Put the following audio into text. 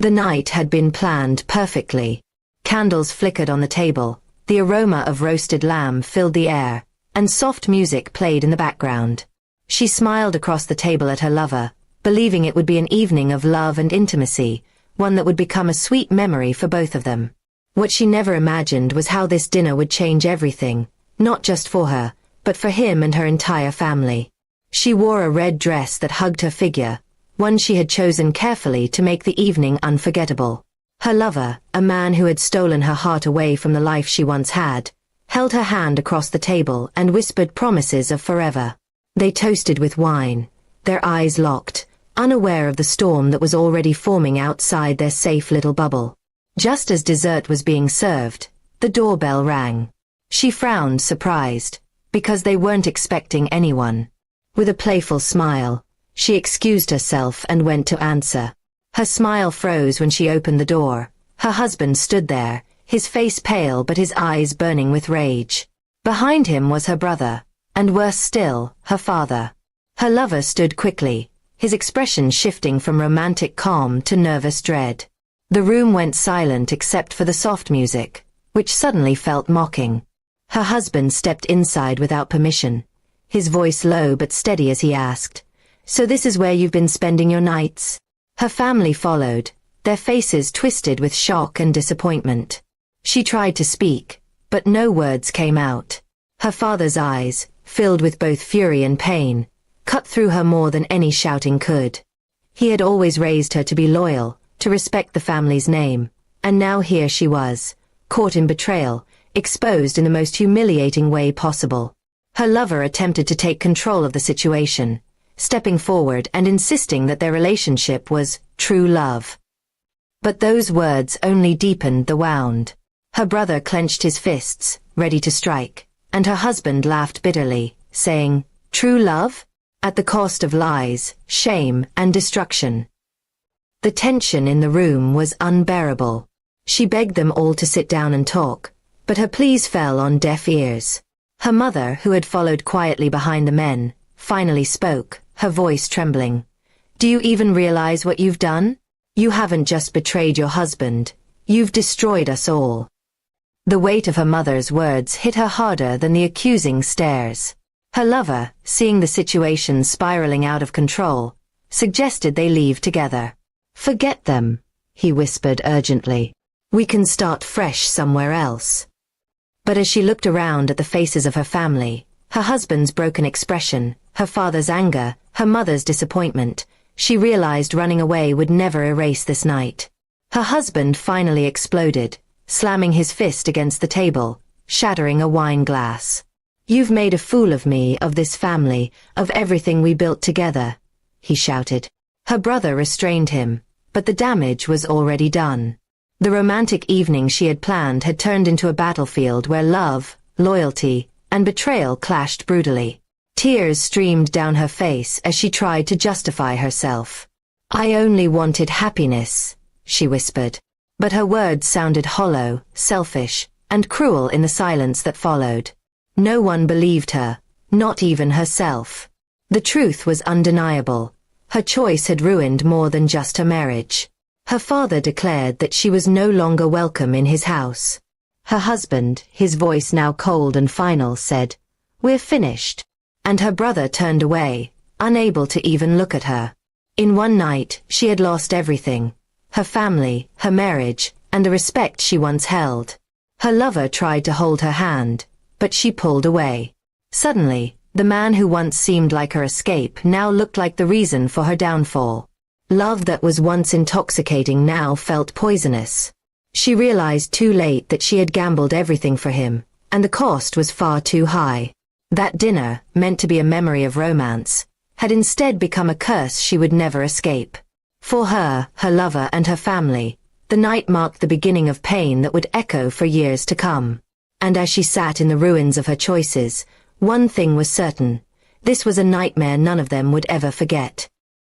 The night had been planned perfectly. Candles flickered on the table, the aroma of roasted lamb filled the air, and soft music played in the background. She smiled across the table at her lover, believing it would be an evening of love and intimacy, one that would become a sweet memory for both of them. What she never imagined was how this dinner would change everything, not just for her, but for him and her entire family. She wore a red dress that hugged her figure, one she had chosen carefully to make the evening unforgettable. Her lover, a man who had stolen her heart away from the life she once had, held her hand across the table and whispered promises of forever. They toasted with wine, their eyes locked, unaware of the storm that was already forming outside their safe little bubble. Just as dessert was being served, the doorbell rang. She frowned, surprised, because they weren't expecting anyone. With a playful smile, she excused herself and went to answer. Her smile froze when she opened the door. Her husband stood there, his face pale but his eyes burning with rage. Behind him was her brother, and worse still, her father. Her lover stood quickly, his expression shifting from romantic calm to nervous dread. The room went silent except for the soft music, which suddenly felt mocking. Her husband stepped inside without permission, his voice low but steady as he asked, "So this is where you've been spending your nights?" Her family followed, their faces twisted with shock and disappointment. She tried to speak, but no words came out. Her father's eyes, filled with both fury and pain, cut through her more than any shouting could. He had always raised her to be loyal, to respect the family's name, and now here she was, caught in betrayal, exposed in the most humiliating way possible. Her lover attempted to take control of the situation, stepping forward and insisting that their relationship was true love. But those words only deepened the wound. Her brother clenched his fists, ready to strike, and her husband laughed bitterly, saying, "True love? At the cost of lies, shame, and destruction." The tension in the room was unbearable. She begged them all to sit down and talk, but her pleas fell on deaf ears. Her mother, who had followed quietly behind the men, finally spoke, her voice trembling. "Do you even realize what you've done? You haven't just betrayed your husband, you've destroyed us all." The weight of her mother's words hit her harder than the accusing stares. Her lover, seeing the situation spiraling out of control, suggested they leave together. "Forget them," he whispered urgently. "We can start fresh somewhere else." But as she looked around at the faces of her family, her husband's broken expression, her father's anger, her mother's disappointment, she realized running away would never erase this night. Her husband finally exploded, slamming his fist against the table, shattering a wine glass. "You've made a fool of me, of this family, of everything we built together," he shouted. Her brother restrained him, but the damage was already done. The romantic evening she had planned had turned into a battlefield where love, loyalty, and betrayal clashed brutally. Tears streamed down her face as she tried to justify herself. "I only wanted happiness," she whispered. But her words sounded hollow, selfish, and cruel in the silence that followed. No one believed her, not even herself. The truth was undeniable. Her choice had ruined more than just her marriage. Her father declared that she was no longer welcome in his house. Her husband, his voice now cold and final, said, "We're finished." And her brother turned away, unable to even look at her. In one night, she had lost everything. Her family, her marriage, and the respect she once held. Her lover tried to hold her hand, but she pulled away. Suddenly, the man who once seemed like her escape now looked like the reason for her downfall. Love that was once intoxicating now felt poisonous. She realized too late that she had gambled everything for him, and the cost was far too high. That dinner, meant to be a memory of romance, had instead become a curse she would never escape. For her, her lover, and her family, the night marked the beginning of pain that would echo for years to come. And as she sat in the ruins of her choices, one thing was certain: this was a nightmare none of them would ever forget.